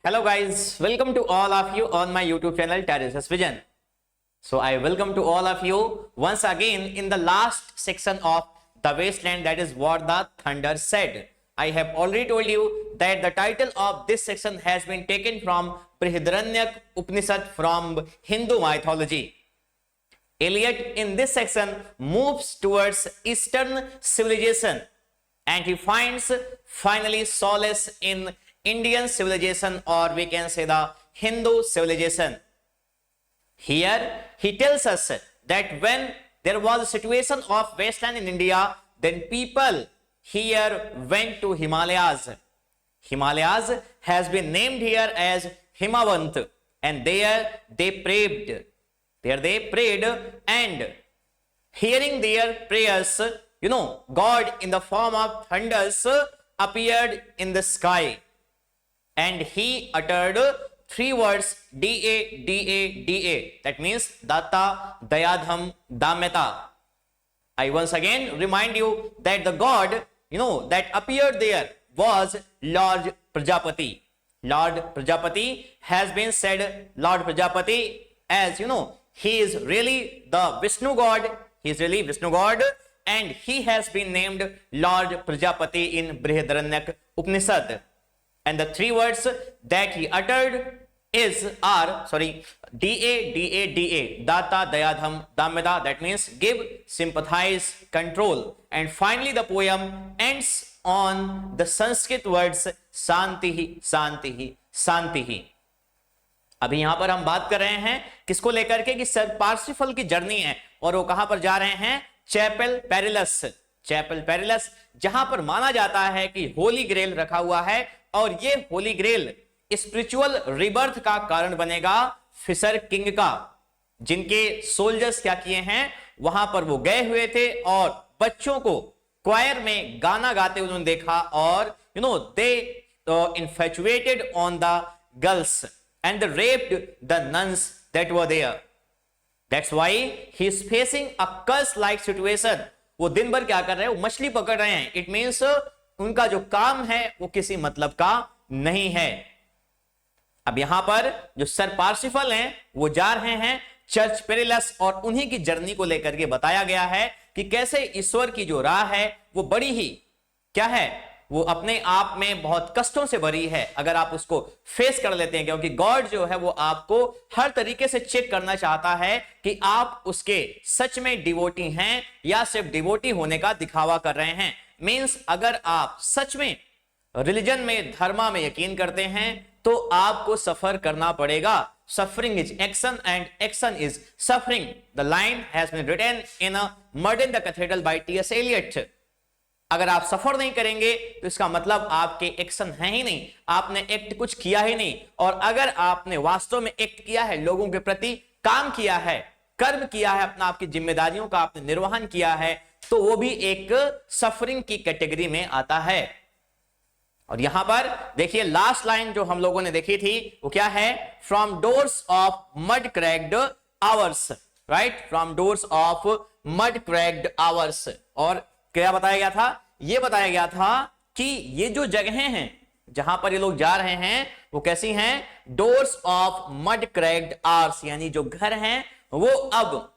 Hello guys, welcome to all of you on my YouTube channel Terraces Vision. So I welcome to all of you once again in the last section of the wasteland, that is what the thunder said. I have already told you that the title of this section has been taken from Brihadaranyaka Upanishad from Hindu mythology. Eliot in this section moves towards Eastern civilization and he finds finally solace in Indian civilization, or we can say the Hindu civilization. Here he tells us that when there was a situation of wasteland in India, then people here went to Himalayas. Himalayas has been named here as Himavant, and there they prayed. There they prayed, and hearing their prayers, God in the form of thunders appeared in the sky. And he uttered three words, D-A, D-A, D-A. That means Datta, Dayadham, Damyata. I once again remind you that the God, that appeared there was Lord Prajapati. Lord Prajapati has been said, Lord Prajapati, as he is really the Vishnu God. He is really Vishnu God, and he has been named Lord Prajapati in Brihadaranyaka Upanishad. And the three words that he uttered are D-A, D-A, D-A, Datta, Dayadham, Damyata. That means give, sympathize, control. And finally the poem ends on the Sanskrit words Santihi, Santihi, Santihi. अभी यहां पर हम बात कर रहे हैं किसको लेकर के कि सर पार्सिफल की जर्नी है, और वो कहां पर जा रहे हैं? Chapel perilous. चैपल पेरिलस, जहां पर माना जाता है कि होली ग्रेल रखा हुआ है, और ये होली ग्रेल स्पिरिचुअल रिबर्थ का कारण बनेगा फिशर किंग का, जिनके सोल्जर्स क्या किए हैं, वहां पर वो गए हुए थे और बच्चों को क्वायर में गाना गाते उन्होंने देखा, और they infatuated on the girls and they raped the nuns that were there. That's why he is facing a curse like situation. वो दिन भर क्या कर रहे हैं? वो मछली पकड़ रहे हैं. It means उनका जो काम है वो किसी मतलब का नहीं है. अब यहां पर जो सर पार्सिफल हैं वो जा रहे हैं चर्च पेरिलस, और उन्हीं की जर्नी को लेकर के बताया गया है कि कैसे ईश्वर की जो राह है वो बड़ी ही क्या है, वो अपने आप में बहुत कष्टों से भरी है अगर आप उसको फेस कर लेते हैं, क्योंकि गॉड जो है वो आपको हर तरीके से चेक करना चाहता है कि आप उसके सच में डिवोटी हैं या सिर्फ डिवोटी होने का दिखावा कर रहे हैं. मींस अगर आप सच में रिलीजन में, धर्म में यकीन करते हैं तो आपको सफर करना पड़ेगा. Suffering is action and action is suffering. The line has been written in a murder in the cathedral by T S. Eliot. अगर आप सफर नहीं करेंगे तो इसका मतलब आपके एक्शन है ही नहीं, आपने एक्ट कुछ किया ही नहीं. और अगर आपने वास्तव में एक्ट किया है, लोगों के प्रति काम किया है, कर्म किया है, अपना आपकी जिम्मेदारियों का आपने निर्वहन किया है, तो वो भी एक सफरिंग की कैटेगरी में आता है. और यहां पर देखिए लास्ट लाइन जो हम लोगों ने देखी थी वो क्या है? From doors of mud cracked hours. Right, from doors of mud cracked hours. और क्या बताया गया था? ये बताया गया था कि ये जो जगहें हैं जहां पर ये लोग जा रहे हैं वो कैसी हैं? Doors of mud cracked hours, यानी जो घर हैं वो अब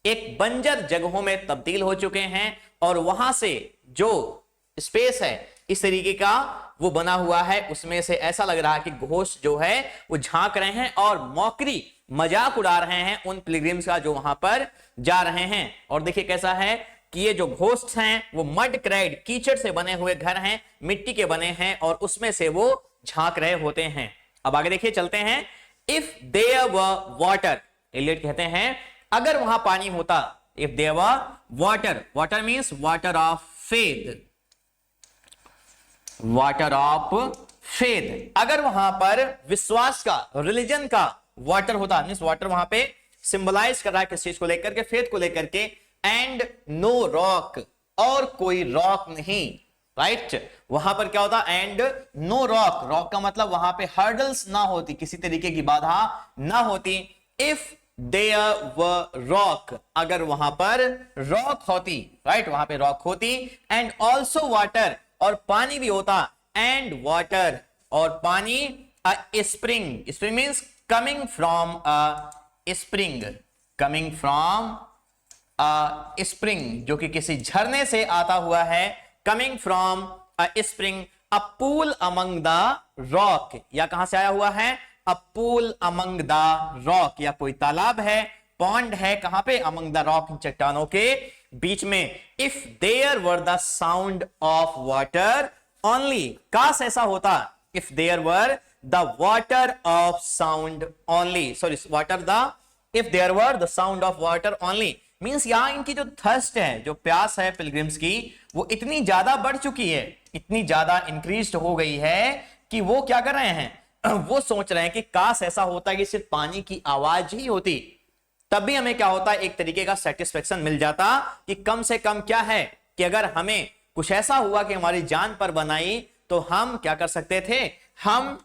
एक बंजर जगहों में तब्दील हो चुके हैं, और वहां से जो स्पेस है इस तरीके का वो बना हुआ है, उसमें से ऐसा लग रहा है कि घोस्ट जो है वो झांक रहे हैं और मौकरी मजाक उड़ा रहे हैं उन पिलग्रिम्स का जो वहां पर जा रहे हैं. और देखिए कैसा है कि ये जो घोस्ट हैं वो मड क्रैक्ड, कीचड़ से बने हुए घर हैं, मिट्टी के बने हैं, और उसमें से वो झांक रहे होते हैं. अब आगे देखिए, चलते हैं. If there were water, Eliot कहते हैं अगर वहां पानी होता, if there were water, water means water of faith, water of faith. अगर वहां पर विश्वास का, रिलीजन का वाटर होता, मींस वाटर वहां पे सिंबलाइज कर रहा है किस चीज को लेकर के? फेथ को लेकर के. एंड नो रॉक, और कोई रॉक नहीं. राइट, वहां पर क्या होता? एंड नो रॉक, रॉक का मतलब वहां पे हर्डल्स ना होती, किसी तरीके की बाधा ना होती. इफ देयर वर रॉक, अगर वहां पर रॉक होती, राइट, वहां पे रॉक होती. एंड ऑल्सो वाटर, और पानी भी होता. एंड वाटर, और पानी a spring. Spring means coming from a spring. Coming from a spring, जो कि किसी झरने से आता हुआ है. Coming from a spring, a pool among the rock. या कहां से आया हुआ है? A pool among the rock. या कोई तालाब है, पॉन्ड है, कहां पे? Among the rock, चट्टानों के बीच में. If there were the sound of water only. काश ऐसा होता. If there were the water of sound only. Sorry, if there were the sound of water only. Means यहां इनकी जो थर्स्ट है, जो प्यास है पिलग्रिम्स की, वो इतनी ज्यादा बढ़ चुकी है, इतनी ज्यादा इंक्रीज हो गई है कि वो क्या कर रहे हैं? वो सोच रहे हैं कि काश ऐसा होता कि सिर्फ पानी की आवाज ही होती, तब भी हमें क्या होता, एक तरीके का सेटिस्फेक्शन मिल जाता कि कम से कम क्या है कि अगर हमें कुछ ऐसा हुआ कि हमारी जान पर बनाई, तो हम क्या कर सकते थे? हम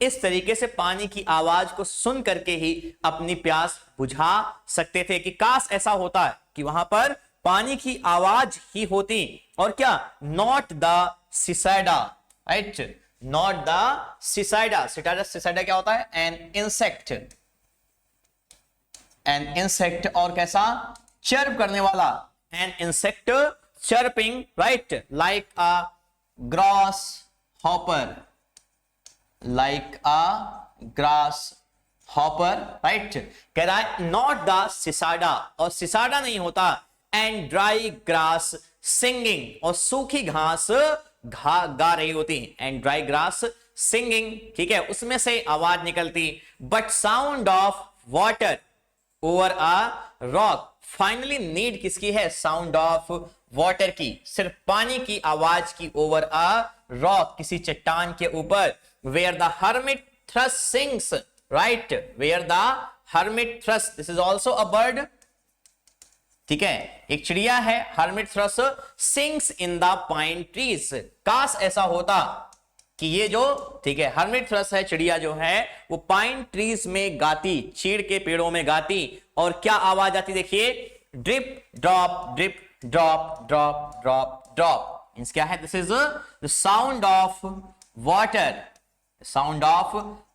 इस तरीके से पानी की आवाज को सुन करके ही अपनी प्यास बुझा सकते थे. कि काश ऐसा होता कि वहां पर पानी की आवाज ही होती. और क्या? Not the cicada. Not the cicada. Cicada क्या होता है? An insect. An insect. और कैसा? चर्प करने वाला. An insect chirping, like a grasshopper. Like a grasshopper, right? कह रहा है not the cicada, और cicada नहीं होता. And dry grass singing, और सूखी घास गा रही होती. And dry grass singing, ठीक है, उसमें से आवाज निकलती. But sound of water over a rock. Finally need किसकी है? साउंड ऑफ वाटर की, सिर्फ पानी की आवाज की. ओवर अ रॉक, किसी चट्टान के ऊपर. Where the hermit thrush sings, right? Where the hermit thrush. This is also a bird, ठीक है, एक चिड़िया है. Hermit thrush sings in the pine trees. काश ऐसा होता कि ये जो, ठीक है, हर्मिट थ्रस है, चिड़िया जो है, वो पाइन ट्रीज में गाती, चीड़ के पेड़ों में गाती. और क्या आवाज आती? देखिए, drip drop drip drop drop drop drop. Means क्या है? This is the sound of water. Sound of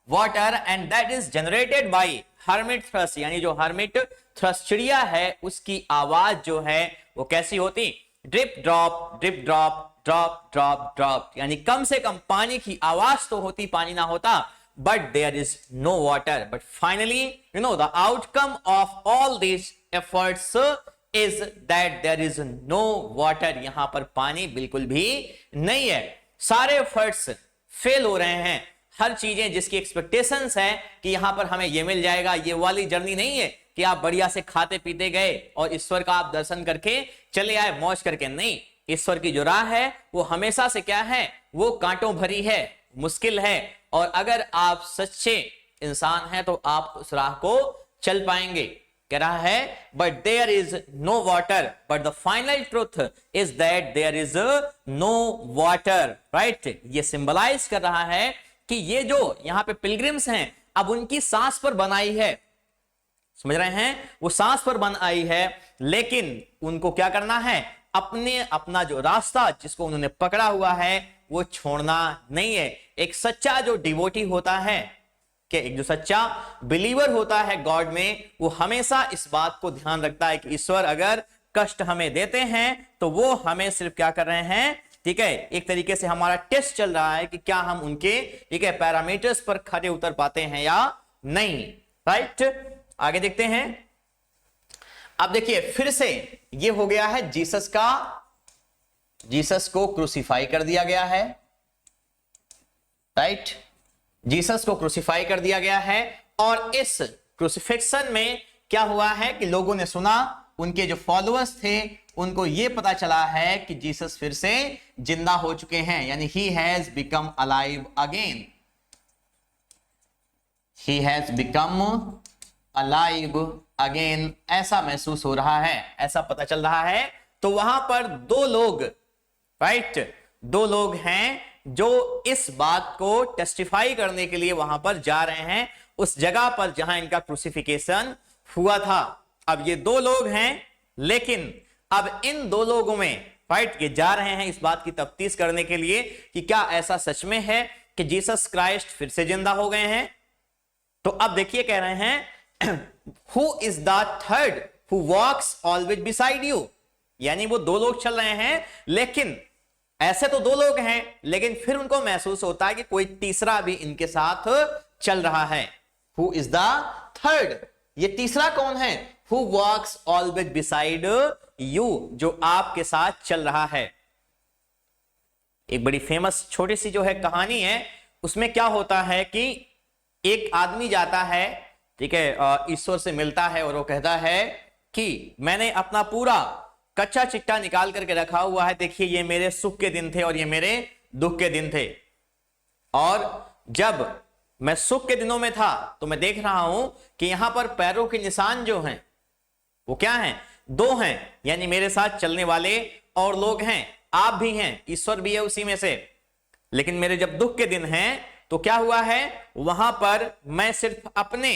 water. And that is generated by hermit thrush. यानी जो हर्मिट थ्रस चिड़िया है, उसकी आवाज जो है वो कैसी होती? Drip drop drip drop drop drop drop. यानी कम से कम पानी की आवाज तो होती, पानी ना होता, but there is no water. But finally, the outcome of all these efforts is that there is no water. यहां पर पानी बिल्कुल भी नहीं है. सारे एफर्ट्स फेल हो रहे हैं. हर चीजें जिसकी एक्सपेक्टेशंस है कि यहां पर हमें ये मिल जाएगा, ये वाली जर्नी नहीं है कि आप बढ़िया से खाते पीते गए और ईश्वर का आप दर्शन करके चले आए मौज करके. नहीं, ईश्वर की जो राह है वो हमेशा से क्या है? वो कांटों भरी है, मुश्किल है. और अगर आप सच्चे इंसान हैं तो आप उस राह को चल पाएंगे. कह रहा है but there is no water, but the final truth is that there is no water. Right? ये सिंबलाइज कर रहा है कि ये जो यहां पे पिलग्रिम्स हैं, अब उनकी सांस पर बनाई है. समझ रहे हैं? वो सांस पर बन आई है, लेकिन उनको क्या करना है? अपना जो रास्ता जिसको उन्होंने पकड़ा हुआ है वो छोड़ना नहीं है. एक सच्चा जो डिवोटी होता है, कि एक जो सच्चा बिलीवर होता है गॉड में, वो हमेशा इस बात को ध्यान रखता है कि ईश्वर अगर कष्ट हमें देते हैं तो वो हमें सिर्फ क्या कर रहे हैं? ठीक है, एक तरीके से हमारा टेस्ट चल रहा है कि क्या हम उनके, ठीक है, पैरामीटर्स पर खरे उतर पाते हैं या नहीं. राइट? आगे देखते हैं. अब देखिए, फिर से ये हो गया है जीसस को क्रूसीफाई कर दिया गया है. राइट? जीसस को क्रूसीफाई कर दिया गया है. और इस क्रूसीफिक्शन में क्या हुआ है कि लोगों ने सुना, उनके जो फॉलोअर्स थे उनको ये पता चला है कि जीसस फिर से जिंदा हो चुके हैं. यानी he has become alive again. He has become alive again. ऐसा महसूस हो रहा है, ऐसा पता चल रहा है. तो वहां पर दो लोग, राइट, दो लोग हैं जो इस बात को टेस्टिफाई करने के लिए वहां पर जा रहे हैं, उस जगह पर जहां इनका क्रूसिफिकेशन हुआ था. अब ये दो लोग हैं, लेकिन अब इन दो लोगों में, राइट, ये जा रहे हैं इस बात की तफ्तीश करने के लिए कि क्या ऐसा सच में है कि जीसस क्राइस्ट फिर से जिंदा हो गए हैं। तो अब देखिए कह रहे हैं who is the third who walks always beside you, यानी वो दो लोग चल रहे हैं, लेकिन ऐसे तो दो लोग हैं, लेकिन फिर उनको महसूस होता है कि कोई तीसरा भी इनके साथ चल रहा है। हु इज द थर्ड, ये तीसरा कौन है? Who walks always beside you, जो आपके साथ चल रहा है। एक बड़ी फेमस छोटी सी जो है कहानी है, उसमें क्या होता है कि एक आदमी जाता है, ठीक है, ईश्वर से मिलता है और वो कहता है कि मैंने अपना पूरा कच्चा चिट्टा निकाल करके रखा हुआ है, देखिए ये मेरे सुख के दिन थे और ये मेरे दुख के दिन थे, और जब मैं सुख के दिनों में था तो मैं देख रहा हूं कि यहां पर पैरों के निशान जो हैं वो क्या हैं? दो हैं, यानी मेरे साथ चलने वाले और लोग हैं, आप भी हैं, ईश्वर भी है उसी में से। लेकिन मेरे जब दुख के दिन हैं तो क्या हुआ है, वहां पर मैं सिर्फ अपने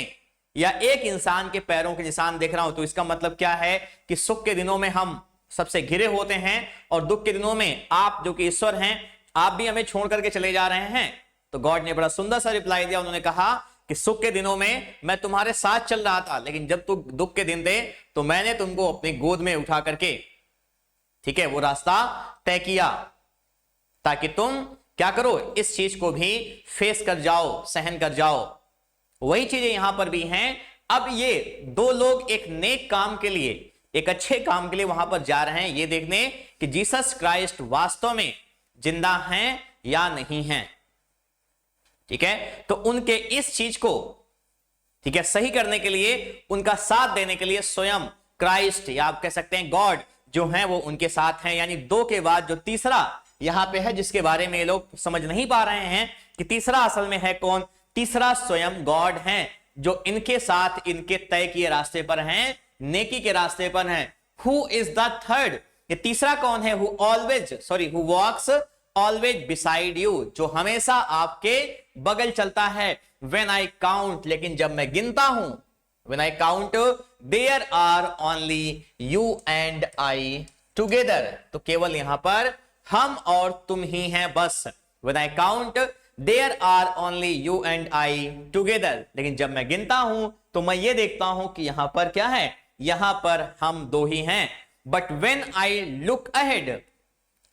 या एक इंसान के पैरों के निशान देख रहा हूं। तो इसका मतलब क्या है कि सुख के दिनों में हम सबसे घिरे होते हैं और दुख के दिनों में आप जो कि ईश्वर हैं, आप भी हमें छोड़ करके चले जा रहे हैं। तो गॉड ने बड़ा सुंदर सा रिप्लाई दिया, उन्होंने कहा कि सुख के दिनों में मैं तुम्हारे साथ चल रहा था, लेकिन जब तुम दुख के दिन थे तो मैंने तुमको अपनी गोद में उठा करके, ठीक है, वो रास्ता तय किया ताकि तुम क्या करो, इस चीज को भी फेस कर जाओ, सहन कर जाओ। वही चीजें यहां पर भी हैं। अब ये दो लोग एक नेक काम के लिए, एक अच्छे काम के लिए वहां पर जा रहे हैं, ये देखने कि जीसस क्राइस्ट वास्तव में जिंदा हैं या नहीं हैं, ठीक है। तो उनके इस चीज को, ठीक है, सही करने के लिए, उनका साथ देने के लिए स्वयं क्राइस्ट या आप कह सकते हैं गॉड जो है वो उनके साथ हैं। यानी दो के बाद जो तीसरा यहां पे है, जिसके बारे में ये लोग समझ नहीं पा रहे हैं कि तीसरा असल में है कौन, तीसरा स्वयं गॉड हैं, जो इनके साथ इनके तय किए रास्ते पर हैं, नेकी के रास्ते पर हैं। हु इज द थर्ड, ये तीसरा कौन है? Who walks always beside you, जो हमेशा आपके बगल चलता है। व्हेन आई काउंट, लेकिन जब मैं गिनता हूं, when I count there are only you and I together, तो केवल यहां पर हम और तुम ही हैं बस। When I count there are only you and I together, लेकिन जब मैं गिनता हूं तो मैं ये देखता हूं कि यहां पर क्या है, यहां पर हम दो ही हैं। But when I look ahead,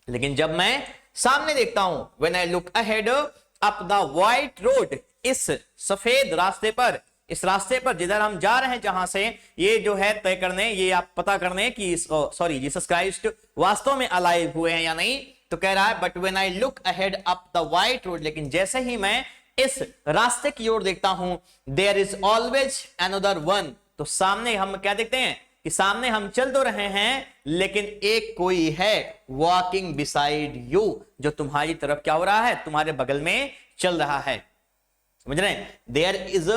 लेकिन जब मैं सामने देखता हूं, when I look ahead up the white road, इस सफेद रास्ते पर, इस रास्ते पर जिधर हम जा रहे हैं, जहां से ये जो है तय करने, ये आप पता करने कि जीसस क्राइस्ट वास्तव में अलाइव हुए हैं या नहीं, तो कह रहा है but when I look ahead up the white road, लेकिन जैसे ही मैं इस रास्ते की ओर देखता हूं, there is always another one, तो सामने हम क्या देखते हैं कि सामने हम चल तो रहे हैं, लेकिन एक कोई है वॉकिंग बिसाइड यू, जो तुम्हारी तरफ क्या हो रहा है, तुम्हारे बगल में चल रहा है। समझ रहे हैं? देयर इज,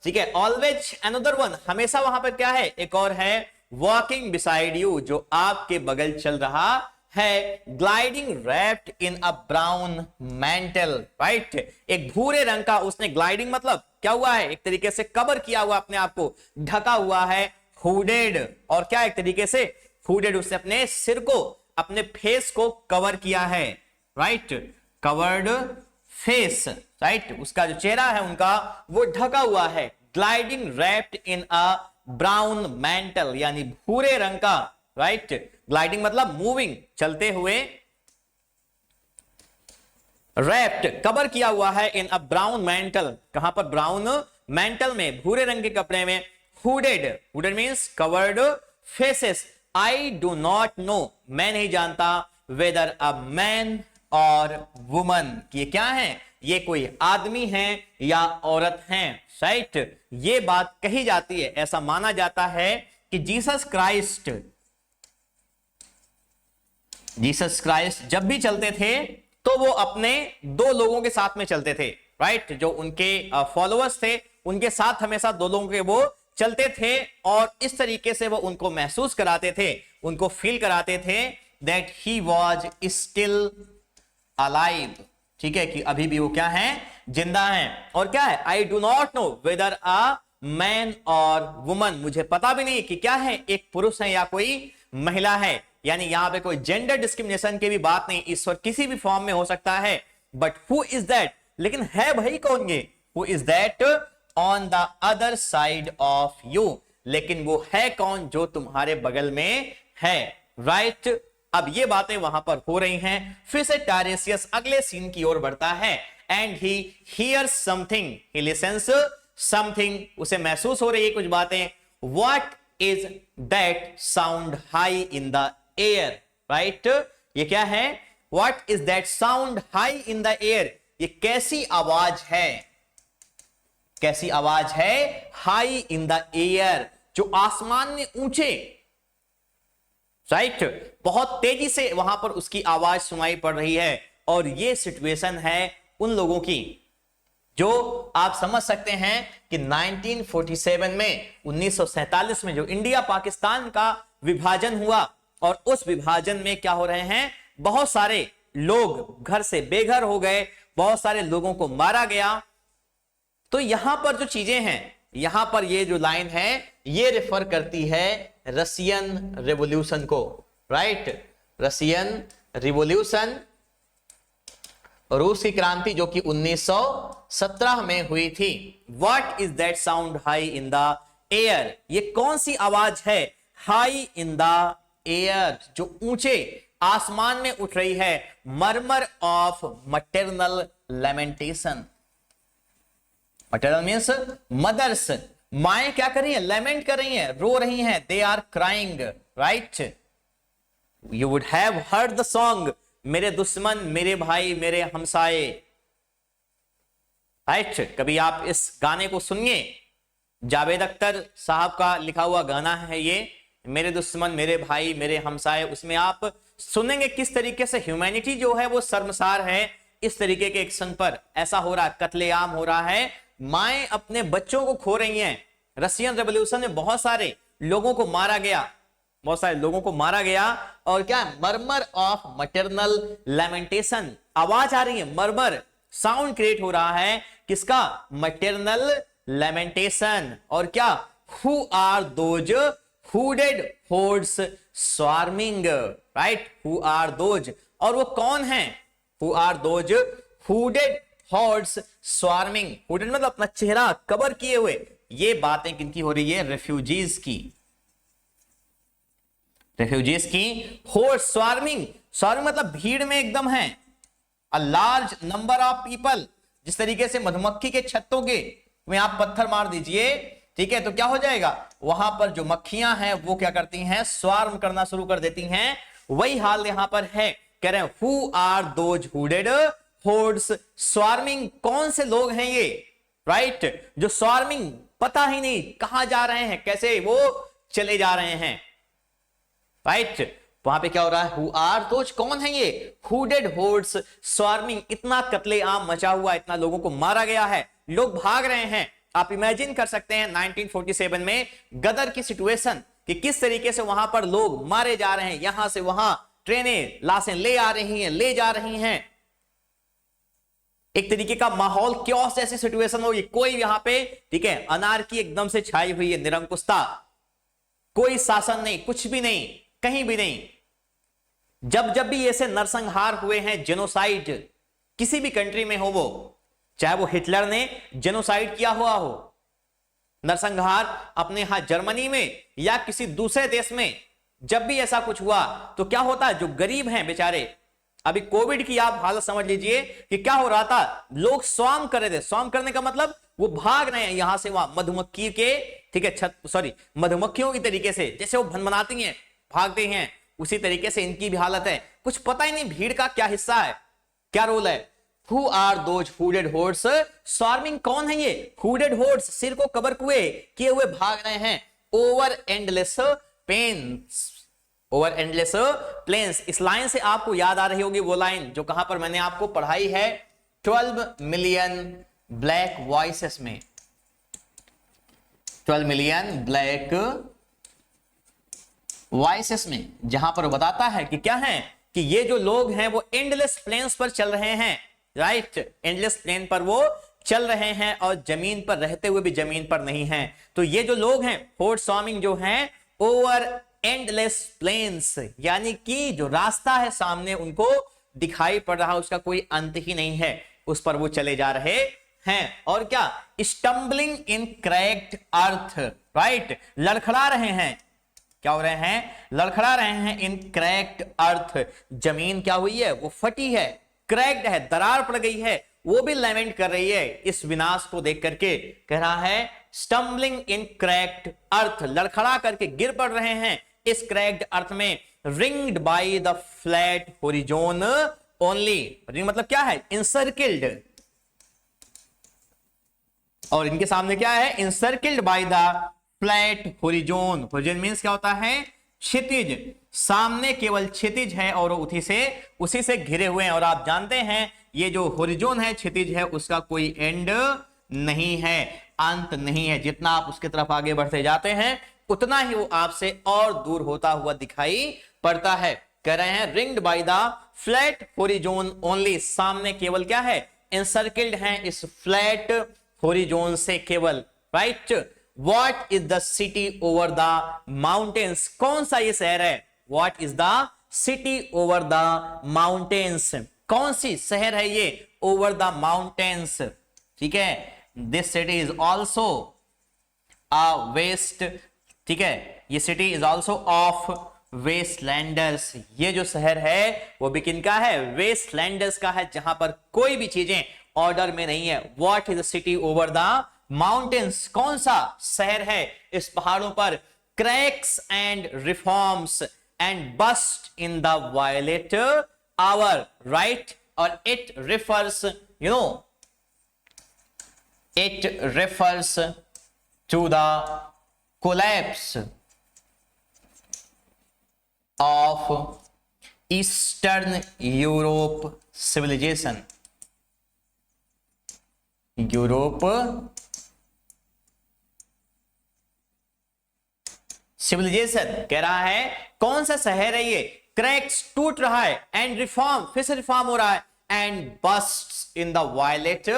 ठीक है, ऑलवेज अनदर वन, हमेशा वहां पर क्या है, एक और है वॉकिंग बिसाइड यू, जो आपके बगल चल रहा है। Gliding wrapped in a brown mantle, right, एक भूरे रंग का उसने, ग्लाइडिंग मतलब क्या हुआ है, एक तरीके से कवर किया हुआ, अपने आप को ढका हुआ है। हुडेड, और क्या एक तरीके से हुडेड, उसने अपने सिर को, अपने फेस को कवर किया है, राइट, कवर्ड फेस, राइट, उसका जो चेहरा है उनका वो ढका हुआ है। Gliding wrapped in a brown mantle, यानी भूरे रंग का, राइट, ग्लाइडिंग मतलब मूविंग, चलते हुए, रैप्ड कवर किया हुआ है, इन अ ब्राउन मैंटल, कहां पर, ब्राउन मैंटल में, भूरे रंग के कपड़े में। Hooded means covered faces. I do not know, मैं नहीं जानता, वेदर अ मैन और वुमन, ये क्या है, ये कोई आदमी है या औरत है, राइट। ये बात कही जाती है, ऐसा माना जाता है कि जीसस क्राइस्ट जब भी चलते थे तो वो अपने दो लोगों के साथ में चलते थे, राइट, जो उनके फॉलोअर्स थे, उनके साथ हमेशा दो लोगों के वो चलते थे, और इस तरीके से वो उनको महसूस कराते थे, उनको फील कराते थे that he was still alive, ठीक है, कि अभी भी वो क्या है, जिंदा है। और क्या है, I do not know whether a man और वुमन, मुझे पता भी नहीं कि क्या है, एक पुरुष है या कोई महिला है। यानी यहां पे कोई जेंडर डिस्क्रिमिनेशन की भी बात नहीं, ईश्वर किसी भी फॉर्म में हो सकता है। बट हु इज दैट, लेकिन है भाई कौन ये? Who is that on the other side of you, लेकिन वो है कौन जो तुम्हारे बगल में है, राइट? अब ये बातें वहां पर हो रही हैं। फिर से टायरेसियस अगले सीन की ओर बढ़ता है and he hears something, he lessons something, उसे महसूस हो रही है कुछ बातें। What is that sound high in the air, right? ये क्या है? What is that sound high in the air, ये कैसी आवाज है? कैसी आवाज है? हाई इन द एयर, जो आसमान में ऊंचे, राइट? बहुत तेजी से वहां पर उसकी आवाज सुनाई पड़ रही है। और ये सिचुएशन है उन लोगों की जो आप समझ सकते हैं कि 1947 में 1947 में जो इंडिया पाकिस्तान का विभाजन हुआ, और उस विभाजन में क्या हो रहे हैं, बहुत सारे लोग घर से बेघर हो गए, बहुत सारे लोगों को मारा गया। तो यहां पर जो चीजें हैं, यहां पर ये जो लाइन है ये रेफर करती है रशियन रेवोल्यूशन को, राइट? रशियन रिवॉल्यूशन, रूस की क्रांति जो कि 1917 में हुई थी। What is that sound high in the air, ये कौन सी आवाज है हाई इन द एयर, जो ऊंचे आसमान में उठ रही है? Murmur of maternal lamentation. Maternal means mothers, माएं क्या कर रही है? लेमेंट कर रही हैं, रो रही हैं, they are crying, right? You would have heard the song, मेरे दुश्मन, मेरे भाई, मेरे हमसाए, राइट? कभी आप इस गाने को सुनिए, जावेद अख्तर साहब का लिखा हुआ गाना है ये, मेरे दुश्मन, मेरे भाई, मेरे हमसाए। उसमें आप सुनेंगे किस तरीके से ह्यूमैनिटी जो है वो शर्मसार है इस तरीके के एक्शन पर। ऐसा हो रहा है, कत्लेआम हो रहा है, माएं अपने बच्चों को खो रही हैं। रशियन रेवोल्यूशन में बहुत सारे लोगों को मारा गया, बहुत सारे लोगों को मारा गया। और क्या? मर्मर ऑफ मटरनल लेमेंटेशन, आवाज आ रही है, मर्मर, साउंड क्रिएट हो रहा है, किसका? Maternal lamentation. और क्या? Who are those hooded hordes swarming, right? Who are those, और वो कौन है? Who are those hooded hordes swarming, hooded मतलब अपना चेहरा कवर किए हुए। ये बातें किनकी हो रही है? रेफ्यूजीज की, रेफ्यूजीज की। हॉर्ड्स स्वार्मिंग, स्वार्मिंग मतलब भीड़ में एकदम है, a large number of people. जिस तरीके से मधुमक्खी के छत्तों के में आप पत्थर मार दीजिए, ठीक है, तो क्या हो जाएगा? वहां पर जो मक्खियां हैं वो क्या करती हैं? स्वार्म करना शुरू कर देती हैं। वही हाल यहां पर है। कह रहे हैं who are those hooded hordes swarming, कौन से लोग हैं ये, राइट? जो स्वार्मिंग, पता ही नहीं कहां जा रहे हैं, कैसे वो चले जा रहे हैं, राइट? वहां पे क्या हो रहा है? हु आर दोज, कौन है ये? हुडेड होर्ड्स स्वार्मिंग, इतना कत्लेआम मचा हुआ, इतना लोगों को मारा गया है, लोग भाग रहे हैं। आप इमेजिन कर सकते हैं 1947 में गदर की सिचुएशन, कि किस तरीके से वहां पर लोग मारे जा रहे हैं, यहां से वहां ट्रेनें लाशें ले आ रही हैं, ले जा रही हैं। एक तरीके का माहौल क्योस जैसी सिचुएशन होगी, कोई यहां पे, ठीक है, अनार्की एकदम से छाई हुई है, निरंकुशता, कोई शासन नहीं, कुछ भी नहीं, कहीं भी नहीं। जब जब भी ऐसे नरसंहार हुए हैं, जेनोसाइड, किसी भी कंट्री में हो, वो चाहे वो हिटलर ने जेनोसाइड किया हुआ हो, नरसंहार अपने यहां जर्मनी में या किसी दूसरे देश में, जब भी ऐसा कुछ हुआ तो क्या होता है? जो गरीब हैं बेचारे, अभी कोविड की आप हालत समझ लीजिए कि क्या हो रहा था, लोग स्वार्म कर रहे थे। स्वार्म करने का मतलब वो भाग रहे हैं यहां से वहां, मधुमक्खी के, ठीक है, मधुमक्खियों की तरीके से, जैसे वो भनभनाती हैं, भागते हैं, उसी तरीके से इनकी भी हालत है। कुछ पता ही नहीं भीड़ का क्या हिस्सा है, क्या रोल है। Who are those hooded hordes swarming, कौन है ये? Hooded hordes, सिर को कवर किए हुए भाग रहे हैं। Over endless plains, over endless plains, इस लाइन से आपको याद आ रही होगी वो लाइन जो कहां पर मैंने आपको पढ़ाई है 12 मिलियन ब्लैक वॉइसेस में, 12 मिलियन ब्लैक वॉइसेस में, जहां पर बताता है कि क्या है, कि ये जो लोग हैं वो एंडलेस प्लेन्स पर चल रहे हैं, राइट? एंडलेस प्लेन पर वो चल रहे हैं और जमीन पर रहते हुए भी जमीन पर नहीं हैं। तो ये जो लोग हैं होर्ड स्वार्मिंग जो हैं ओवर एंडलेस प्लेन्स, यानी कि जो रास्ता है सामने उनको दिखाई पड़ रहा है, उसका कोई अंत ही नहीं है, उस पर वो चले जा रहे हैं। और क्या, स्टम्बलिंग इन क्रैक्ड अर्थ, राइट, लड़खड़ा रहे हैं, क्या हो रहे हैं, लड़खड़ा रहे हैं इन क्रैक्ड अर्थ, जमीन क्या हुई है, वो फटी है, क्रैक्ड है, दरार पड़ गई है, वो भी लेमेंट कर रही है इस विनाश को देख करके। कह रहा है स्टम्बलिंग इन क्रैक्ड अर्थ, लड़खड़ा करके गिर पड़ रहे हैं इस क्रैक्ड अर्थ में, ringed by the flat horizon only, ring मतलब क्या है, इंसर्किल्ड, और इनके सामने क्या है, encircled by the flat horizon, horizon means क्या होता है, क्षितिज, सामने केवल क्षितिज है और उसी से घिरे हुए हैं। और आप जानते हैं ये जो होरिजोन है, क्षितिज है, उसका कोई एंड नहीं है, अंत नहीं है, जितना आप उसके तरफ आगे बढ़ते जाते हैं उतना ही वो आपसे और दूर होता हुआ दिखाई पड़ता है। कह रहे हैं ringed by the flat horizon only, सामने केवल क्या है, एनसर्किल्ड है इस फ्लैट होरिजोन से केवल, right. What is the city over the mountains, कौन सा ये शहर है, what is the city over the mountains, कौन सी शहर है ये, ओवर द माउंटेन्स, ठीक है। This city is also a waste, ठीक है, ये city is also of wastelanders, ये जो शहर है वो भी किनका है, वेस्टलैंडर्स का है, जहां पर कोई भी चीजें ऑर्डर में नहीं है। What is the city over the mountains, कौन सा शहर है इस पहाड़ों पर, cracks and reforms and bursts in the violet hour, right. और it refers, you know, it refers to the collapse of Eastern Europe civilization, Europe civilisation. कह रहा है कौन सा शहर है ये, क्रैक्स, टूट रहा है, एंड रिफॉर्म, फिर से रिफॉर्म हो रहा है, and bursts in the violet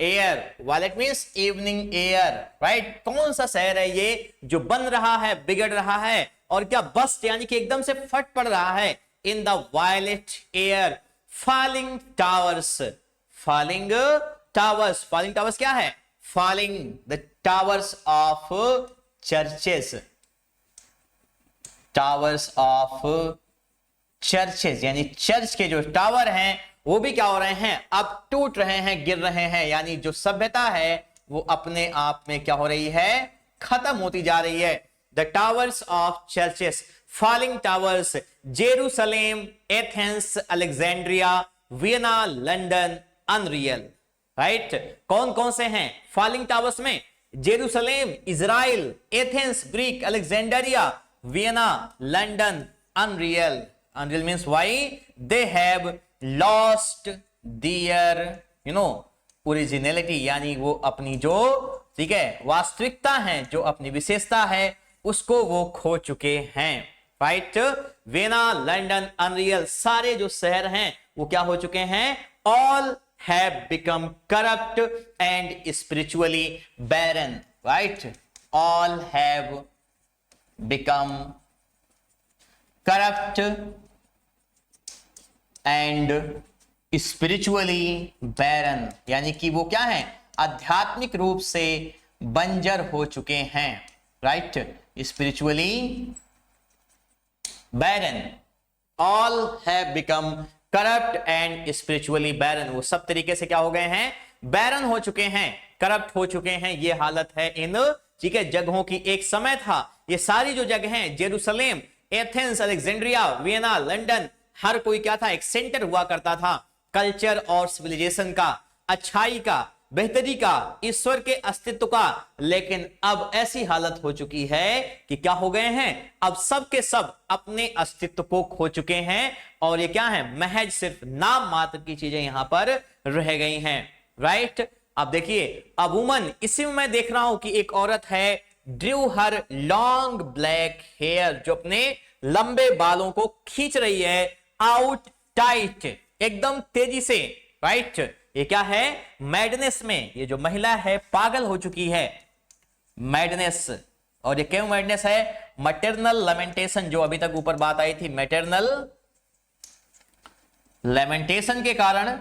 air, violet means evening air, right. कौन सा शहर है ये जो बन रहा है, बिगड़ रहा है, और क्या, बस्ट यानी कि एकदम से फट पड़ रहा है, in the violet air, falling towers, falling towers, falling towers क्या है, falling the towers of churches, towers of churches, यानी चर्च के जो टावर हैं वो भी क्या हो रहे हैं, अब टूट रहे हैं, गिर रहे हैं, यानी जो सभ्यता है वो अपने आप में क्या हो रही है, खत्म होती जा रही है। The towers of churches, falling towers, Jerusalem, Athens, Alexandria, Vienna, London, unreal, right. कौन कौन से हैं फॉलिंग टावर्स में, Jerusalem, Israel, Athens, Greek, Alexandria, Vienna, London, unreal. Unreal means why, they have lost their, you know, originality, यानी वो अपनी जो, ठीक है, वास्तविकता है, जो अपनी विशेषता है उसको वो खो चुके हैं, राइट। वेना, लंदन, अनरियल, सारे जो शहर हैं वो क्या हो चुके हैं, all have become corrupt and spiritually barren, right. All have become corrupt and spiritually barren, यानी कि वो क्या है, आध्यात्मिक रूप से बंजर हो चुके हैं, right. Spiritually barren, all have become corrupt and spiritually barren, वो सब तरीके से क्या हो गए हैं, बैरन हो चुके हैं, करप्ट हो चुके हैं। ये हालत है इन, ठीक है, जगहों की। एक समय था ये सारी जो जगह हैं, Jerusalem, Athens, Alexandria, Vienna, London, हर कोई क्या था, एक सेंटर हुआ करता था कल्चर और सिविलाइजेशन का, अच्छाई का, बेहतरी का, ईश्वर के अस्तित्व का। लेकिन अब ऐसी हालत हो चुकी है कि क्या हो गए हैं, अब सब के सब अपने अस्तित्व को खो चुके हैं, और ये क्या है, महज सिर्फ नाम मात्र की चीजें यहां पर रह गई हैं, राइट। अब देखिए, अ वुमन, इसी में मैं देख रहा हूं कि एक औरत है, Drew her long black hair, जो अपने लंबे बालों को खींच रही है, आउट टाइट, एकदम तेजी से, राइट। ये क्या है, मैडनेस में, ये जो महिला है पागल हो चुकी है, मैडनेस। और ये क्यों मैडनेस है, मैटरनल लेमेंटेशन, जो अभी तक ऊपर बात आई थी, मैटरनल लेमेंटेशन के कारण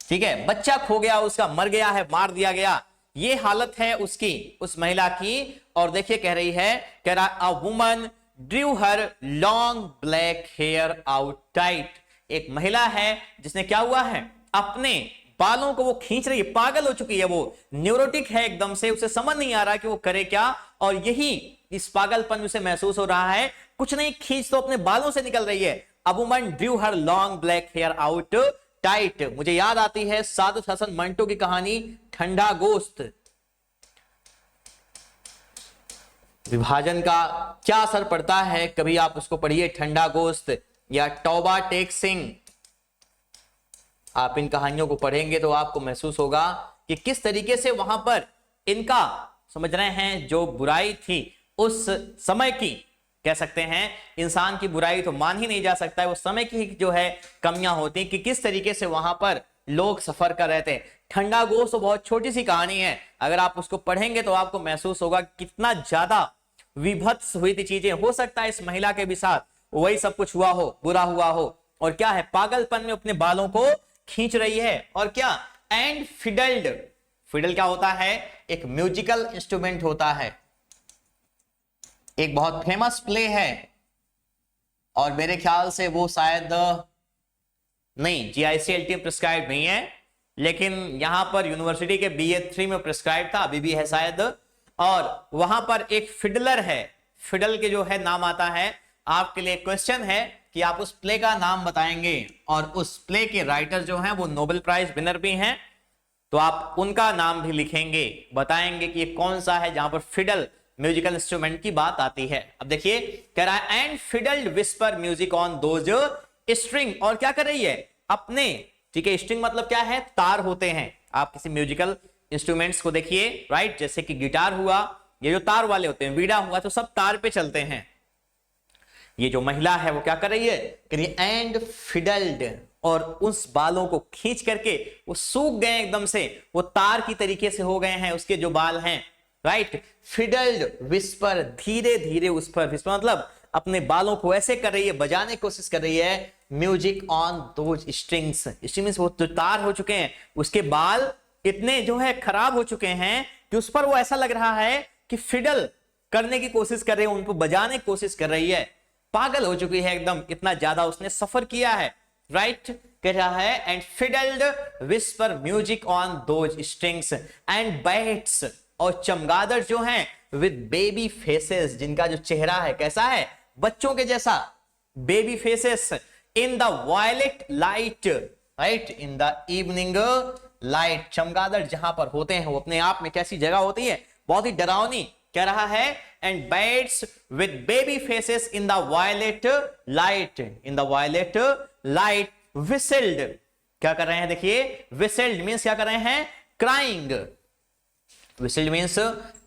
ठीक है, बच्चा खो गया, उसका मर गया है, मार दिया गया, ये हालत है उसकी, उस महिला की। और देखिए कह रही है, कह रहा a woman drew her long black hair out tight. एक महिला है जिसने क्या हुआ है, अपने बालों को वो खींच रही है, पागल हो चुकी है, वो न्यूरोटिक है एकदम से, उसे समझ नहीं आ रहा कि वो करे क्या। और यही इस पागलपन उसे महसूस हो रहा है, कुछ नहीं, खींच तो अपने बालों से निकल रही है। A woman drew her long black hair out tight. मुझे याद आती है सादत हसन मंटो की कहानी ठंडा गोश्त। विभाजन का क्या असर पड़ता है, कभी आप उसको पढ़िए, ठंडा गोश्त या तौबा टेक सिंह। आप इन कहानियों को पढ़ेंगे तो आपको महसूस होगा कि किस तरीके से वहां पर इनका, समझ रहे हैं, जो बुराई थी उस समय की, कह सकते हैं इंसान की बुराई तो मान ही नहीं जा सकता है, वो समय की जो है कमियां होती कि किस तरीके से वहां पर लोग सफर कर रहे थे। ठंडा गोश्त तो बहुत छोटी सी कहानी है, अगर आप उसको पढ़ेंगे तो आपको महसूस होगा कितना ज्यादा विभत्स हुई थी चीजें। हो सकता है इस महिला के भी साथ वही सब कुछ हुआ हो, बुरा हुआ हो, और क्या है, पागलपन में अपने बालों को खींच रही है। और क्या, एंड फिडल्ड, फिडल क्या होता है, एक म्यूजिकल इंस्ट्रूमेंट होता है, एक बहुत फेमस प्ले है, और मेरे ख्याल से वो शायद नहीं, जीआईसीएलटी प्रिस्क्राइब नहीं है, लेकिन यहां पर यूनिवर्सिटी के BA3 में प्रिस्क्राइब था, अभी भी है शायद। और वहां पर एक फिडलर है, फिडल के जो है नाम आता है। आपके लिए क्वेश्चन है कि आप उस प्ले का नाम बताएंगे, और उस प्ले के राइटर जो हैं वो नोबेल प्राइज विनर भी हैं, तो आप उनका नाम भी लिखेंगे, बताएंगे कि ये कौन सा है जहां पर फिडल म्यूजिकल इंस्ट्रूमेंट की बात आती है। अब देखिए कह रहा है, and fiddled whisper music on those string. और क्या कर रही है, अपने, ठीक है, स्ट्रिंग मतलब क्या है, तार होते हैं। आप किसी म्यूजिकल इंस्ट्रूमेंट्स को देखिए, राइट, जैसे कि गिटार हुआ, ये जो तार वाले होते हैं, वीणा हुआ, तो सब तार पे चलते हैं। ये जो महिला है वो क्या कर रही है, एंड फिडल्ड, और उस बालों को खींच करके वो सूख गए एकदम से, वो तार की तरीके से हो गए हैं उसके जो बाल हैं, राइट। फिडल्ड विस्पर, धीरे धीरे उस पर, विस्पर मतलब अपने बालों को ऐसे कर रही है, बजाने की कोशिश कर रही है, music on those strings, strings वो जो तार हो चुके हैं, उसके बाल इतने जो है खराब हो चुके हैं कि उस पर वो ऐसा लग रहा है कि फिडल करने की कोशिश कर रही है, उनको बजाने की कोशिश कर रही है, पागल हो चुकी है एकदम, इतना ज्यादा उसने सफर किया है, राइट। कह रहा है, and fiddled whisper music on those strings and bats, और चमगादड़ जो हैं विद बेबी फेसेस, जिनका जो चेहरा है कैसा है, बच्चों के जैसा, baby faces, in the violet light, right, in the evening light. चमगादड़ जहां पर होते हैं वो अपने आप में कैसी जगह होती है, बहुत ही डरावनी। कह रहा है, and bats with baby faces in the violet light, in the violet light whistled, क्या कर रहे हैं, देखिए, विसिल्ड मींस क्या कर रहे हैं, क्राइंग, विसिल्ड मींस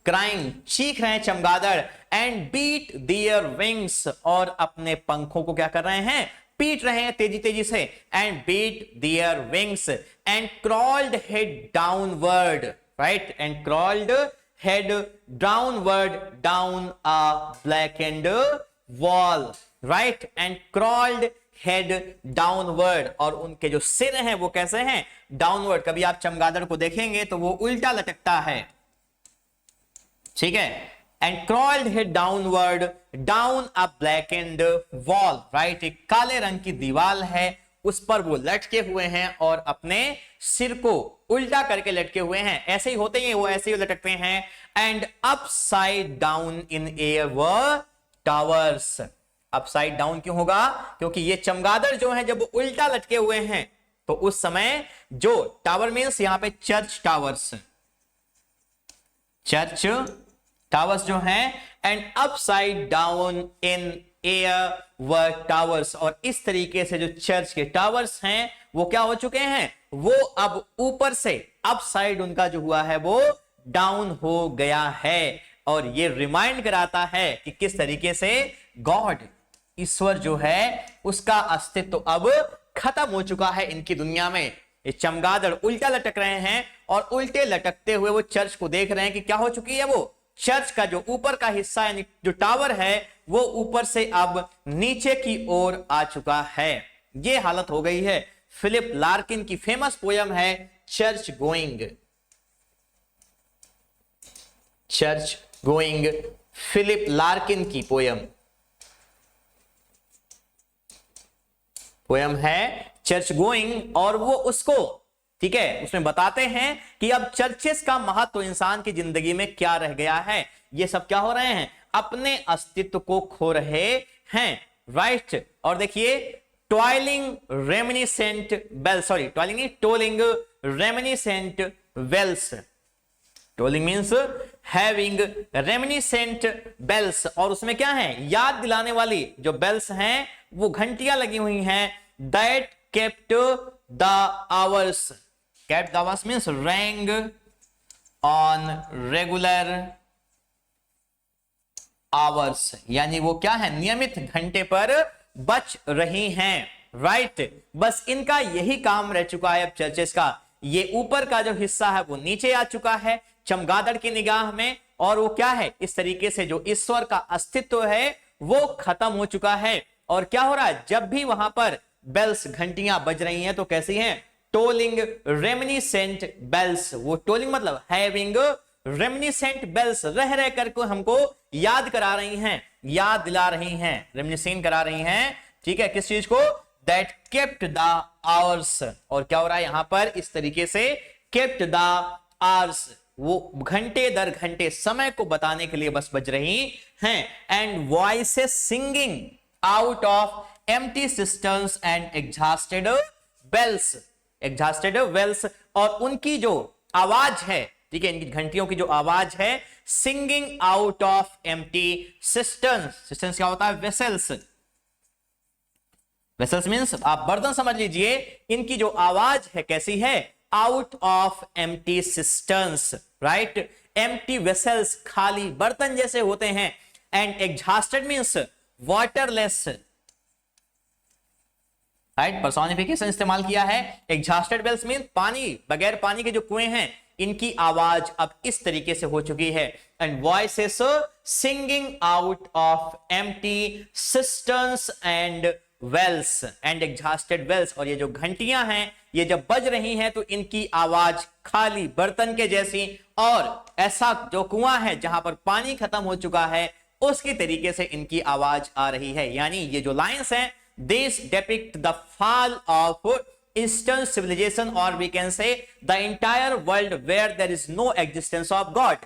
क्राइंग, चीख रहे हैं चमगादड़, एंड बीट दियर विंग्स, और अपने पंखों को क्या कर रहे हैं, पीट रहे हैं तेजी तेजी से, and beat their wings, and crawled head downward, right, and crawled head downward down a blackened wall, right, and crawled head downward, और उनके जो सिर हैं वो कैसे हैं, डाउनवर्ड। कभी आप चमगादड़ को देखेंगे तो वो उल्टा लटकता है, ठीक है, and crawled head downward down a blackened wall, right, एक काले रंग की दीवार है, उस पर वो लटके हुए हैं और अपने सिर को उल्टा करके लटके हुए हैं, ऐसे ही होते हैं वो, ऐसे ही लटकते हैं। And upside down in air व टावर्स, अपसाइड डाउन क्यों होगा, क्योंकि ये चमगादड़ जो है जब वो उल्टा लटके हुए हैं तो उस समय जो टावर मींस यहां पे चर्च टावर्स, चर्च टावर्स जो हैं, and upside down in air व टावर्स, और इस तरीके से जो चर्च के टावर्स हैं वो क्या हो चुके हैं, वो अब ऊपर से अपसाइड उनका जो हुआ है वो डाउन हो गया है। और ये रिमाइंड कराता है कि किस तरीके से गॉड, ईश्वर जो है उसका अस्तित्व तो अब खत्म हो चुका है इनकी दुनिया में। ये चमगादड़ उल्टा लटक रहे हैं और उल्टे लटकते हुए वो चर्च को देख रहे हैं कि क्या हो चुकी है, वो चर्च का जो ऊपर का हिस्सा यानी जो टावर है वो ऊपर से अब नीचे की ओर आ चुका है। ये हालत हो गई है। फिलिप लार्किन की फेमस पोयम है church going. Church going Philip Larkin की पोयम है चर्च गोइंग, और वो उसको, ठीक है, उसमें बताते हैं कि अब चर्चेस का महत्व इंसान की जिंदगी में क्या रह गया है। ये सब क्या हो रहे हैं, अपने अस्तित्व को खो रहे हैं, राइट। और देखिए toiling reminiscent bell, sorry toiling नहीं, tolling reminiscent wells. Tolling means having reminiscent bells, और उसमें क्या है, याद दिलाने वाली जो बेल्स हैं वो घंटियां लगी हुई हैं, that kept the hours. Kept the hours means wrong on regular hours, यानी वो क्या है, नियमित घंटे पर बच रही हैं, राइट। बस इनका यही काम रह चुका है अब चर्चेस का। ये ऊपर का जो हिस्सा है वो नीचे आ चुका है चमगादड़ की निगाह में, और वो क्या है, इस तरीके से जो ईश्वर का अस्तित्व है वो खत्म हो चुका है। और क्या हो रहा है, जब भी वहां पर बेल्स घंटियां बज रही हैं तो कैसी हैं, टोलिंग रेमिनिसेंट बेल्स। वो टोलिंग मतलब हैविंग रेमिनिसेंट बेल्स, रह रह करके हमको याद करा रही हैं, याद दिला रही हैं, रेमिनिसेंट करा रही हैं, ठीक है, किस चीज को, दैट केप्ट द आवर्स। और क्या हो रहा है यहां पर, इस तरीके से केप्ट द आवर्स, वो घंटे दर घंटे समय को बताने के लिए बस बज रही हैं। And voices singing out of empty systems and exhausted bells, exhausted wells, और उनकी जो आवाज है, ठीक है, इनकी घंटियों की जो आवाज है, singing out of empty systems. Systems क्या होता है, वेसल्स। वेसल्स मीन्स आप बर्तन समझ लीजिए, इनकी जो आवाज है कैसी है, out of empty systems, right. Empty vessels, खाली बर्तन जैसे होते हैं। And exhausted means waterless, right, personification इस्तेमाल किया है। एग्जॉस्टेड वेल्स मीन पानी, बगैर पानी के जो कुएं हैं, इनकी आवाज अब इस तरीके से हो चुकी है। And voices singing out of empty systems and wells and exhausted wells. और ये जो घंटियां हैं ये जब बज रही हैं तो इनकी आवाज खाली बर्तन के जैसी, और ऐसा जो कुआं है जहां पर पानी खत्म हो चुका है उसकी तरीके से इनकी आवाज आ रही है। यानी ये जो लाइंस हैं, this depict the fall of eastern civilization, और we can say the entire world where there is no existence of God.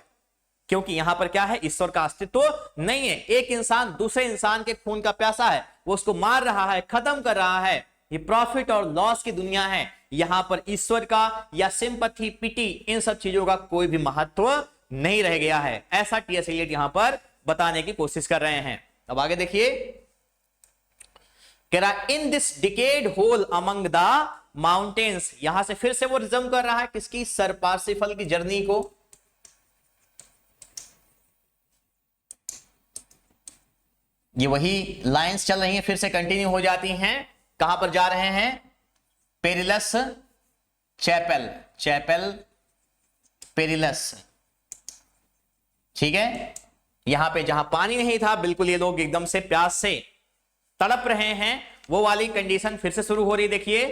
क्योंकि यहां पर क्या है, ईश्वर का अस्तित्व नहीं है। एक इंसान दूसरे इंसान के खून का प्यासा है, वो उसको मार रहा है, खत्म कर रहा है। ये प्रॉफिट और लॉस की दुनिया है। यहां पर ईश्वर का या सिंपैथी, पिटी, इन सब चीजों का कोई भी महत्व नहीं रह गया है। ऐसा टी.एस. एलियट यहां पर बताने की कोशिश कर रहे हैं। अब आगे देखिए, कह रहा in this decayed hole among the mountains. यहां से फिर से वो रिज्यूम कर रहा है किसकी, सर पार्सिफल की जर्नी को। ये वही लाइंस चल रही हैं, फिर से कंटिन्यू हो जाती हैं। कहां पर जा रहे हैं, पेरिलस चैपल, चैपल पेरिलस, ठीक है। यहां पे जहां पानी नहीं था, बिल्कुल ये लोग एकदम से प्यास से तड़प रहे हैं, वो वाली कंडीशन फिर से शुरू हो रही। देखिए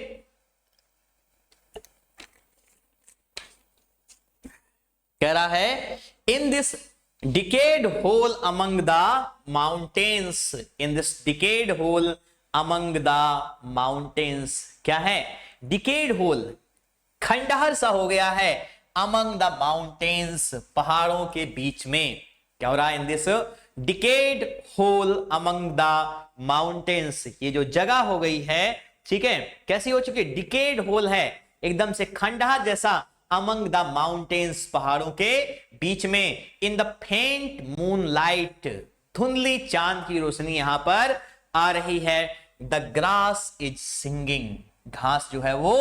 कह रहा है in this decayed hole among the mountains, in this decayed hole among the mountains. क्या है, डिकेड होल, खंडहर सा हो गया है, अमंग द माउंटेन्स, पहाड़ों के बीच में। क्या हो रहा है, in this decayed hole among the mountains, ये जो जगह हो गई है, ठीक है, कैसी हो चुकी है, डिकेड होल है, एकदम से खंडहर जैसा, अमंग द माउंटेन्स, पहाड़ों के बीच में। इन द फेंट मून लाइट, धुंधली चांद की रोशनी यहां पर आ रही है। द ग्रास इज सिंगिंग, घास जो है वो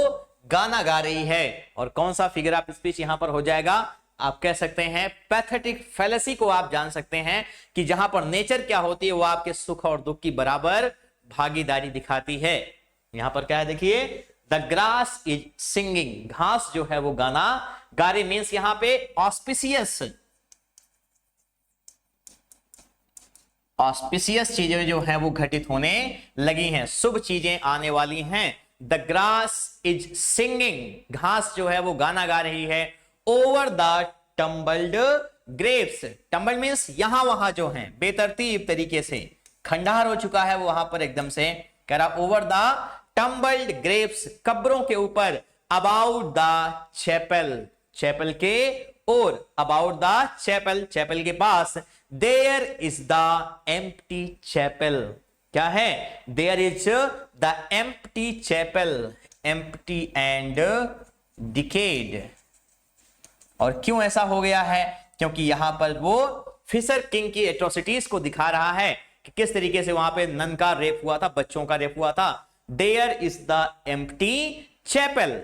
गाना गा रही है। और कौन सा फिगर ऑफ स्पीच यहां पर हो जाएगा, आप कह सकते हैं पैथेटिक फैलेसी को आप जान सकते हैं कि जहां पर नेचर क्या होती है वो आपके सुख और दुख की बराबर भागीदारी दिखाती है। यहां पर क्या है, देखिए द ग्रास इज सिंगिंग, घास जो है वो गाना गा रही। मीन्स यहां पे ऑस्पिशियस, ऑस्पिशियस चीजें जो हैं वो घटित होने लगी हैं, शुभ चीजें आने वाली हैं। द ग्रास इज सिंगिंग, घास जो है वो गाना गा रही है, over the tumbled grapes, tumbled means यहां वहां जो है बेतरतीब तरीके से खंडहर हो चुका है वो वहां पर एकदम से, कह रहा ओवर द टम्बल्ड ग्रेप्स, कब्रों के ऊपर, अबाउट द चैपल, चैपल के और, अबाउट द चैपल, चैपल के पास, there is the empty chapel, क्या है, there is the empty chapel, empty and decayed. और क्यों ऐसा हो गया है, क्योंकि यहां पर वो फिशर किंग की एट्रोसिटीज को दिखा रहा है कि किस तरीके से वहां पे नन का रेप हुआ था, बच्चों का रेप हुआ था। There is the empty chapel,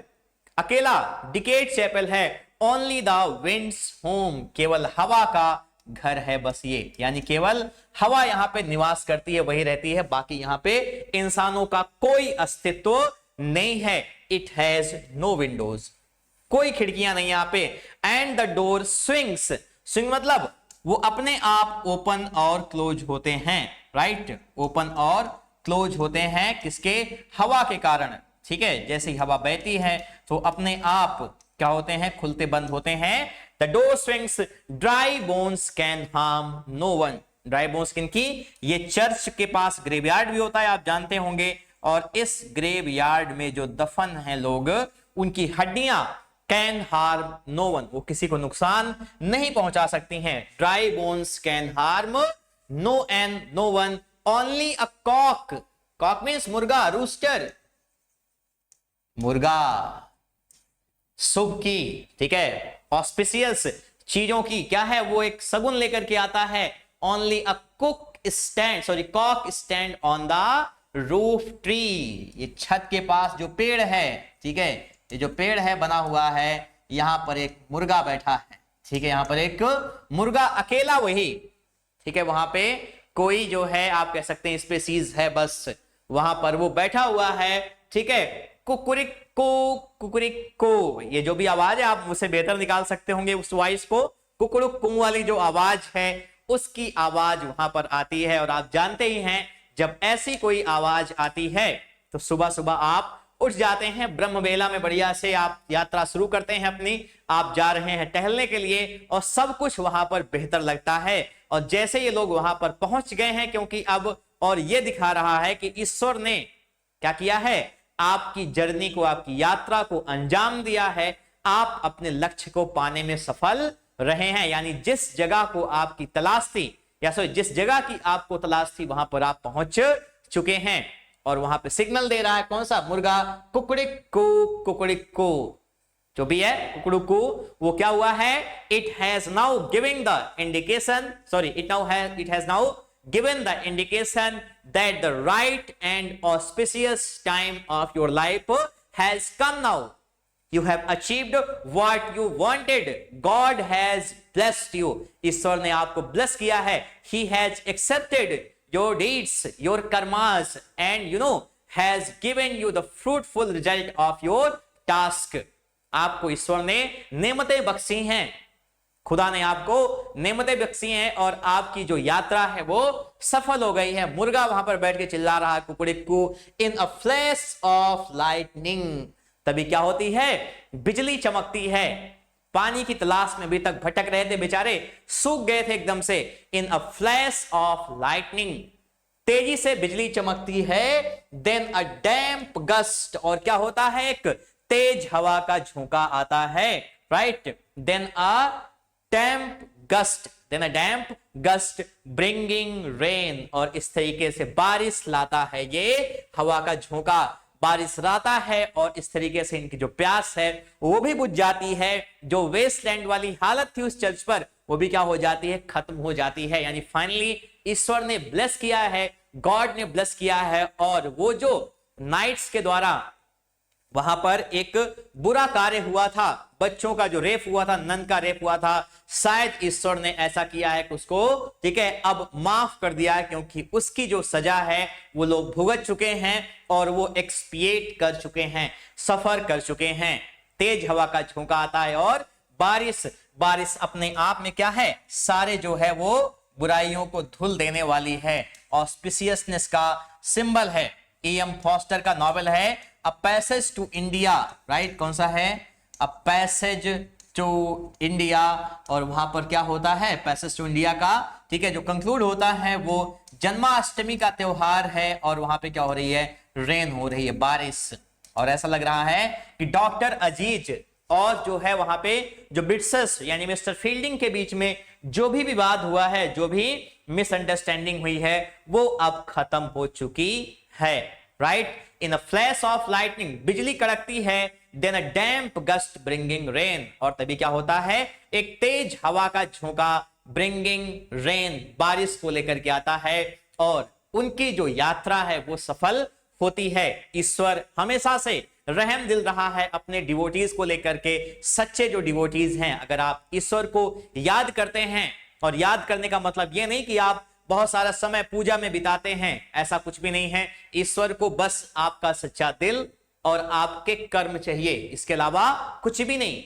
अकेला डिकेड चैपल है, ओनली द विंड्स होम, केवल हवा का घर है बस ये, यानी केवल हवा यहां पे निवास करती है, वही रहती है, बाकी यहां पे इंसानों का कोई अस्तित्व नहीं है। इट हैज नो विंडोज, कोई खिड़कियां नहीं यहां पे, and the door swings, swing मतलब वो अपने आप ओपन और क्लोज होते हैं, राइट, ओपन और क्लोज होते हैं, किसके, हवा के कारण, ठीक है, जैसे ही हवा बहती है तो अपने आप क्या होते हैं, खुलते बंद होते हैं। The door swings, dry bones can harm no one, dry bones किनकी, ये चर्च के पास ग्रेवयार्ड भी होता है, आप जानते होंगे, और इस ग्रेवयार्ड में जो दफन हैं लोग, उनकी हड्डियां कैन हार्म नो वन, वो किसी को नुकसान नहीं पहुंचा सकती हैं। Dry bones can harm no and no one, only a cock, cock means मुर्गा, रूस्टर, मुर्गा शुभ की, ठीक है, ऑस्पिशियस चीजों की, क्या है वो एक सगुन लेकर के आता है। Only a cook stand, sorry cock stand on the roof tree, ये छत के पास जो पेड़ है, ठीक है, ये जो पेड़ है बना हुआ है, यहां पर एक मुर्गा बैठा है, ठीक है, यहां पर एक मुर्गा अकेला वही, ठीक है, वहां पे कोई जो है आप कह सकते हैं स्पीसीज है बस, वहां पर वो बैठा हुआ है, ठीक है, कुकुरिको कुकुरिको, ये जो भी आवाज है आप मुझसे बेहतर निकाल सकते होंगे उस वॉइस को, कुकुरुकू वाली जो आवाज है उसकी आवाज वहां पर आती है। और आप जानते ही हैं जब ऐसी कोई आवाज आती है तो सुबह सुबह आप उठ जाते हैं, ब्रह्मवेला में बढ़िया से आप यात्रा शुरू करते हैं अपनी, आप जा रहे हैं टहलने के लिए और सब कुछ वहां पर बेहतर लगता है। और जैसे ये लोग वहां पर पहुंच गए हैं, क्योंकि अब और ये दिखा रहा है कि ईश्वर ने क्या किया है, आपकी जर्नी को, आपकी यात्रा को अंजाम दिया है, आप अपने लक्ष्य को पाने में सफल रहे हैं, यानी जिस जगह को आपकी तलाश थी, या सॉरी जिस जगह की आपको तलाश थी वहां पर आप पहुंच चुके हैं। और वहां पे सिग्नल दे रहा है कौन सा, मुर्गा, कुकड़िक्कू कुकड़िक्कू, जो भी है कुकड़ुकू, वो क्या हुआ है, it has now giving the indication, sorry it has now given the indication that the right and auspicious time of your life has come now. You have achieved what you wanted. God has blessed you. ईश्वर ने आपको bless किया है. He has accepted your deeds, your karmas, and has given you the fruitful result of your task. आपको ईश्वर ने नेमतें बख्शी हैं, खुदा ने आपको नेमतें बख्शी हैं और आपकी जो यात्रा है वो सफल हो गई है। मुर्गा वहां पर बैठ के चिल्ला रहा है कुकड़िक्कू, इन अ फ्लैश ऑफ लाइटनिंग, तभी क्या होती है, बिजली चमकती है। पानी की तलाश में अभी तक भटक रहे थे बेचारे, सूख गए थे एकदम से। इन अ फ्लैश ऑफ लाइटनिंग, तेजी से बिजली चमकती है। देन अ डैम्प गस्ट, और क्या होता है, एक तेज हवा का झोंका आता है, right. Then a damp gust, then a damp gust bringing rain, और इस तरीके से बारिश लाता है, ये हवा का झोंका बारिश लाता है और इस तरीके से इनकी जो प्यास है वो भी बुझ जाती है। जो वेस्टलैंड वाली हालत थी उस चर्च पर, वो भी क्या हो जाती है, खत्म हो जाती है। यानी फाइनली ईश्वर ने ब्लेस किया है, गॉड ने ब्लेस किया है, और वो जो नाइट्स के द्वारा वहां पर एक बुरा कार्य हुआ था, बच्चों का जो रेप हुआ था, नन का रेप हुआ था, शायद ईश्वर ने ऐसा किया है कि उसको, ठीक है, अब माफ कर दिया है, क्योंकि उसकी जो सजा है वो लोग भुगत चुके हैं और वो एक्सपिएट कर चुके हैं, सफर कर चुके हैं। तेज हवा का झोंका आता है और बारिश अपने आप में क्या है, सारे जो है वो बुराइयों को धुल देने वाली है, ऑस्पिशियसनेस का सिंबल है। E.M. फॉस्टर का नॉवेल है a passage to India, right? कौन सा है? A passage to India. और वहां पर क्या होता है पैसेज टू इंडिया का, ठीक है, जो कंक्लूड होता है वो जन्माष्टमी का त्योहार है और वहां पे क्या हो रही है? रेन हो रही है, बारिश। और ऐसा लग रहा है कि डॉक्टर अजीज और जो है वहां पे जो बिट्सस यानी मिस्टर फील्डिंग के बीच में जो भी विवाद हुआ है, जो भी मिसअंडरस्टैंडिंग हुई है, वो अब खत्म हो चुकी है, right? In a flash of lightning, बिजली कड़कती है, then a damp gust bringing rain, और तभी क्या होता है? एक तेज हवा का झोंका ब्रिंगिंग रेन, बारिश को लेकर के आता है और उनकी जो यात्रा है वो सफल होती है। ईश्वर हमेशा से रहम दिल रहा है अपने डिवोटीज को लेकर के। सच्चे जो डिवोटीज हैं, अगर आप ईश्वर को याद करते हैं, और याद करने का मतलब यह नहीं कि आप बहुत सारा समय पूजा में बिताते हैं, ऐसा कुछ भी नहीं है। ईश्वर को बस आपका सच्चा दिल और आपके कर्म चाहिए, इसके अलावा कुछ भी नहीं।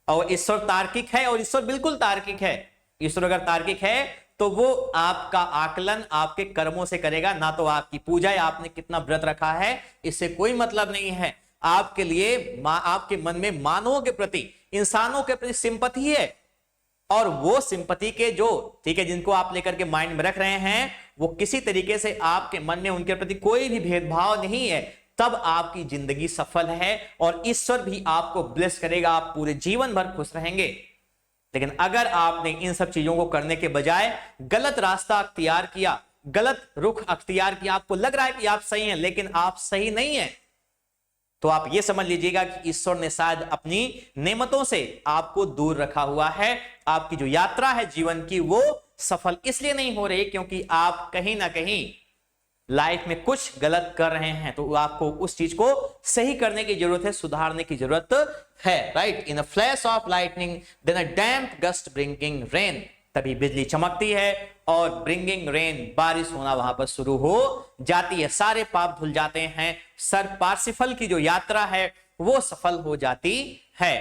और ईश्वर तार्किक है, और ईश्वर बिल्कुल तार्किक है। ईश्वर अगर तार्किक है तो वो आपका आकलन आपके कर्मों से करेगा, ना तो आपकी पूजा या आपने कितना व्रत रखा है, इससे कोई मतलब नहीं है। आपके लिए आपके मन में मानवों के प्रति, इंसानों के प्रति सिंपैथी है, और वो सिंपैथी के जो, ठीक है, जिनको आप लेकर के माइंड में रख रहे हैं, वो किसी तरीके से आपके मन में उनके प्रति कोई भी भेदभाव नहीं है, तब आपकी जिंदगी सफल है और ईश्वर भी आपको ब्लेस करेगा, आप पूरे जीवन भर खुश रहेंगे। लेकिन अगर आपने इन सब चीजों को करने के बजाय गलत रास्ता अख्तियार किया, गलत रुख अख्तियार किया, आपको लग रहा है कि आप सही हैं लेकिन आप सही नहीं हैं, तो आप ये समझ लीजिएगा कि ईश्वर ने शायद अपनी नेमतों से आपको दूर रखा हुआ है। आपकी जो यात्रा है जीवन की वो सफल इसलिए नहीं हो रही क्योंकि आप कहीं ना कहीं लाइफ में कुछ गलत कर रहे हैं, तो आपको उस चीज को सही करने की जरूरत है, सुधारने की जरूरत है, right? In a flash of lightning then a damp gust bringing rain, तभी बिजली चमकती है और ब्रिंगिंग रेन, बारिश होना वहां पर शुरू हो जाती है। सारे पाप धुल जाते हैं, सर पार्सिफल की जो यात्रा है वो सफल हो जाती है,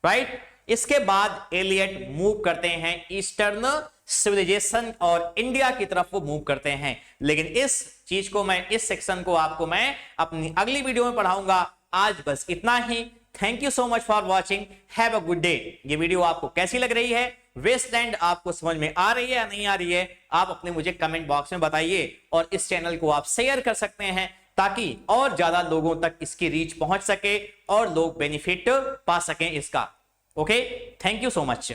राइट? इसके बाद एलियट मूव करते हैं ईस्टर्न सिविलाइजेशन और इंडिया की तरफ वो मूव करते हैं। लेकिन इस चीज को मैं, इस सेक्शन को आपको मैं अपनी अगली वीडियो में पढ़ाऊंगा। आज बस इतना ही। Thank you so much for watching, have a good day. ये वीडियो आपको कैसी लग रही है? वेस्टलैंड आपको समझ में आ रही है या नहीं आ रही है? आप अपने मुझे कमेंट बॉक्स में बताइए, और इस चैनल को आप शेयर कर सकते हैं ताकि और ज्यादा लोगों तक इसकी रीच पहुंच सके और लोग बेनिफिट पा सकें इसका। Okay, thank you so much.